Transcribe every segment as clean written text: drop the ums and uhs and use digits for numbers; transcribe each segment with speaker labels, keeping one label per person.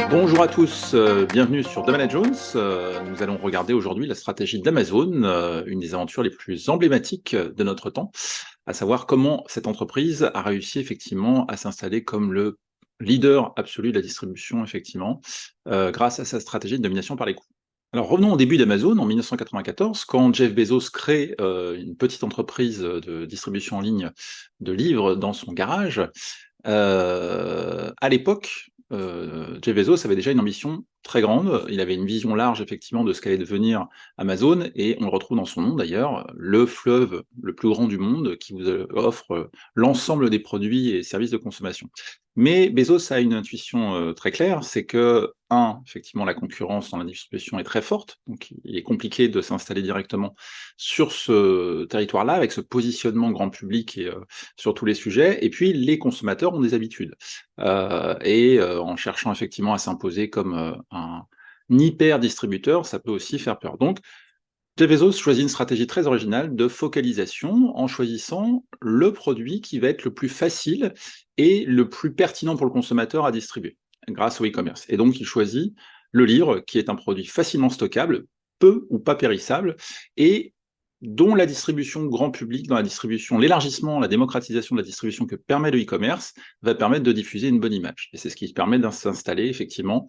Speaker 1: Bonjour à tous, bienvenue sur Domana Jones. Nous allons regarder aujourd'hui la stratégie d'Amazon, une des aventures les plus emblématiques de notre temps, à savoir comment cette entreprise a réussi effectivement à s'installer comme le leader absolu de la distribution, effectivement, grâce à sa stratégie de domination par les coûts. Alors revenons au début d'Amazon en 1994, quand Jeff Bezos crée une petite entreprise de distribution en ligne de livres dans son garage. À l'époque, Jeff Bezos avait déjà une ambition très grande. Il avait une vision large effectivement de ce qu'allait devenir Amazon et on le retrouve dans son nom d'ailleurs, le fleuve le plus grand du monde qui vous, offre, l'ensemble des produits et services de consommation. Mais Bezos a une intuition, très claire, c'est que, effectivement la concurrence dans la distribution est très forte, donc il est compliqué de s'installer directement sur ce territoire-là, avec ce positionnement grand public et sur tous les sujets. Et puis les consommateurs ont des habitudes. En cherchant effectivement à s'imposer comme, un hyper distributeur, ça peut aussi faire peur. Donc Jeff Bezos choisit une stratégie très originale de focalisation en choisissant le produit qui va être le plus facile et le plus pertinent pour le consommateur à distribuer, grâce au e-commerce. Et donc il choisit le livre, qui est un produit facilement stockable, peu ou pas périssable, et dont la distribution grand public, dans la distribution, l'élargissement, la démocratisation de la distribution que permet le e-commerce, va permettre de diffuser une bonne image. Et c'est ce qui permet de s'installer effectivement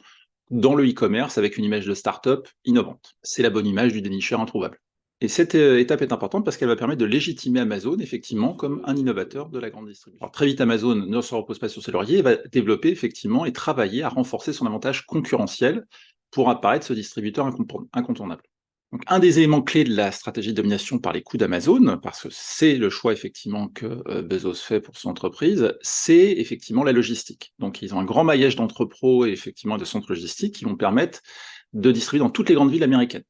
Speaker 1: dans le e-commerce avec une image de start-up innovante. C'est la bonne image du dénicheur introuvable. Et cette étape est importante parce qu'elle va permettre de légitimer Amazon, effectivement, comme un innovateur de la grande distribution. Alors, très vite, Amazon ne se repose pas sur ses lauriers et va développer, effectivement, et travailler à renforcer son avantage concurrentiel pour apparaître ce distributeur incontournable. Donc, un des éléments clés de la stratégie de domination par les coûts d'Amazon, parce que c'est le choix effectivement que Bezos fait pour son entreprise, c'est effectivement la logistique. Donc ils ont un grand maillage d'entrepôts et effectivement de centres logistiques qui vont permettre de distribuer dans toutes les grandes villes américaines.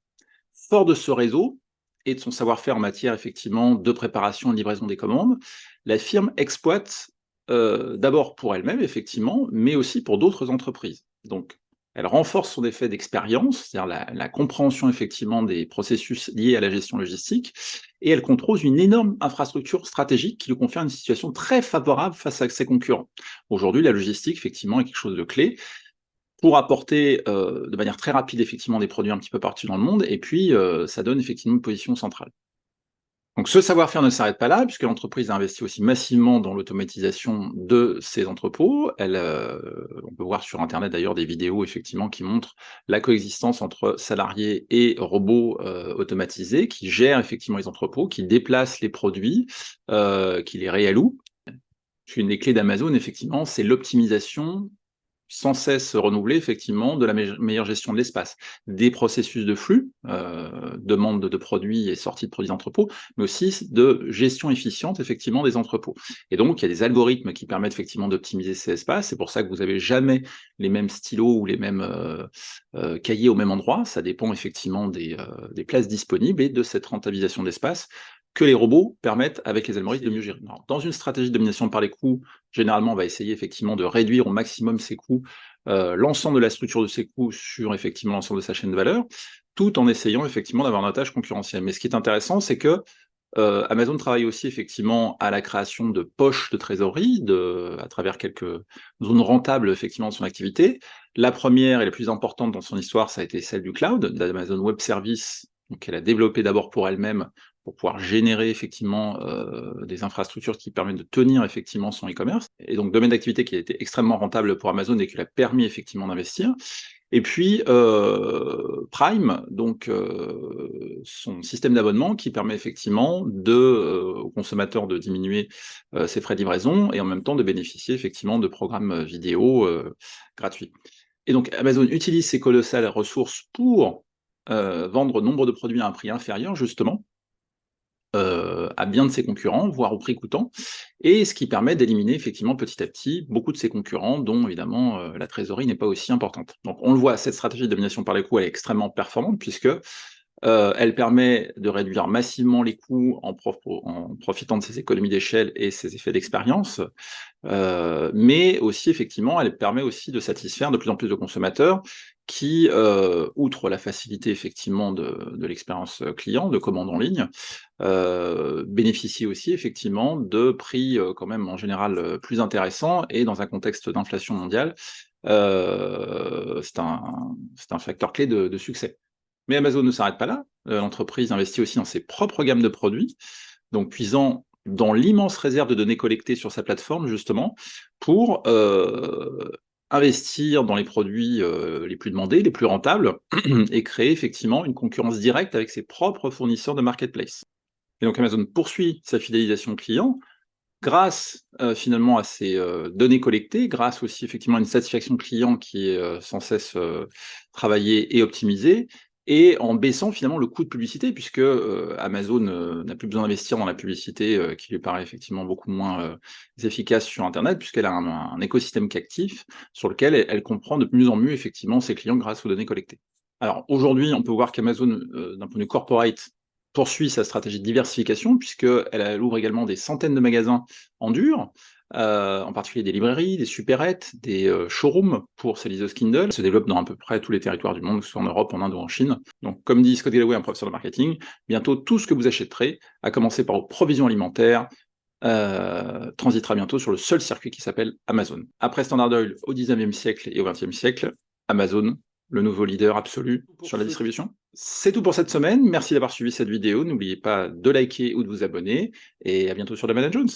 Speaker 1: Fort de ce réseau et de son savoir-faire en matière effectivement de préparation et de livraison des commandes, la firme exploite d'abord pour elle-même effectivement, mais aussi pour d'autres entreprises. Donc elle renforce son effet d'expérience, c'est-à-dire la compréhension effectivement des processus liés à la gestion logistique, et elle contrôle une énorme infrastructure stratégique qui lui confère une situation très favorable face à ses concurrents. Aujourd'hui, la logistique, effectivement, est quelque chose de clé pour apporter de manière très rapide, effectivement, des produits un petit peu partout dans le monde, et puis ça donne effectivement une position centrale. Donc ce savoir-faire ne s'arrête pas là, puisque l'entreprise a investi aussi massivement dans l'automatisation de ses entrepôts. On peut voir sur internet d'ailleurs des vidéos effectivement qui montrent la coexistence entre salariés et robots, automatisés qui gèrent effectivement les entrepôts, qui déplacent les produits, qui les réallouent. Une des clés d'Amazon effectivement, c'est l'optimisation sans cesse renouvelée effectivement de la meilleure gestion de l'espace, des processus de flux, demande de produits et sortie de produits d'entrepôt, mais aussi de gestion efficiente effectivement des entrepôts. Et donc il y a des algorithmes qui permettent effectivement d'optimiser ces espaces, c'est pour ça que vous avez jamais les mêmes stylos ou les mêmes cahiers au même endroit, ça dépend effectivement des places disponibles et de cette rentabilisation d'espace que les robots permettent, avec les algorithmes, de mieux gérer. Alors, dans une stratégie de domination par les coûts, généralement, on va essayer effectivement de réduire au maximum ses coûts, l'ensemble de la structure de ses coûts sur effectivement l'ensemble de sa chaîne de valeur, tout en essayant effectivement d'avoir un avantage concurrentiel. Mais ce qui est intéressant, c'est que Amazon travaille aussi effectivement à la création de poches de trésorerie, à travers quelques zones rentables effectivement de son activité. La première et la plus importante dans son histoire, ça a été celle du cloud, d'Amazon Web Services, donc qu'elle a développé d'abord pour elle-même, pour pouvoir générer effectivement des infrastructures qui permettent de tenir effectivement son e-commerce. Et donc domaine d'activité qui a été extrêmement rentable pour Amazon et qui lui a permis effectivement d'investir. Et puis Prime, donc son système d'abonnement qui permet effectivement aux consommateurs de diminuer ses frais de livraison et en même temps de bénéficier effectivement de programmes vidéo gratuits. Et donc Amazon utilise ces colossales ressources pour vendre nombre de produits à un prix inférieur justement, à bien de ses concurrents, voire au prix coûtant, et ce qui permet d'éliminer effectivement petit à petit beaucoup de ses concurrents dont évidemment la trésorerie n'est pas aussi importante. Donc on le voit, cette stratégie de domination par les coûts elle est extrêmement performante puisque Elle permet de réduire massivement les coûts en profitant de ses économies d'échelle et ses effets d'expérience, mais aussi effectivement, elle permet aussi de satisfaire de plus en plus de consommateurs qui, outre la facilité effectivement de l'expérience, client, de commande en ligne, bénéficient aussi effectivement de prix, quand même en général, plus intéressants et dans un contexte d'inflation mondiale, c'est un facteur clé de succès. Mais Amazon ne s'arrête pas là, l'entreprise investit aussi dans ses propres gammes de produits, donc puisant dans l'immense réserve de données collectées sur sa plateforme justement, pour, investir dans les produits, les plus demandés, les plus rentables et créer effectivement une concurrence directe avec ses propres fournisseurs de marketplace. Et donc Amazon poursuit sa fidélisation client grâce, finalement à ces, données collectées, grâce aussi effectivement à une satisfaction client qui est, sans cesse, travaillée et optimisée et en baissant finalement le coût de publicité puisque, Amazon, n'a plus besoin d'investir dans la publicité, qui lui paraît effectivement beaucoup moins, efficace sur internet puisqu'elle a un écosystème captif sur lequel elle comprend de mieux en mieux effectivement ses clients grâce aux données collectées. Alors aujourd'hui, on peut voir qu'Amazon, d'un point de vue corporate, poursuit sa stratégie de diversification puisqu'elle ouvre également des centaines de magasins en dur, en particulier des librairies, des supérettes, des, showrooms pour ses livreuses Kindle. Elle se développe dans à peu près tous les territoires du monde, que ce soit en Europe, en Inde ou en Chine. Donc comme dit Scott Galloway, un professeur de marketing, bientôt tout ce que vous achèterez, à commencer par vos provisions alimentaires, transitera bientôt sur le seul circuit qui s'appelle Amazon. Après Standard Oil au 19e siècle et au 20e siècle, Amazon, le nouveau leader absolu sur la distribution. C'est tout pour cette semaine, merci d'avoir suivi cette vidéo, n'oubliez pas de liker ou de vous abonner, et à bientôt sur Domain Jones.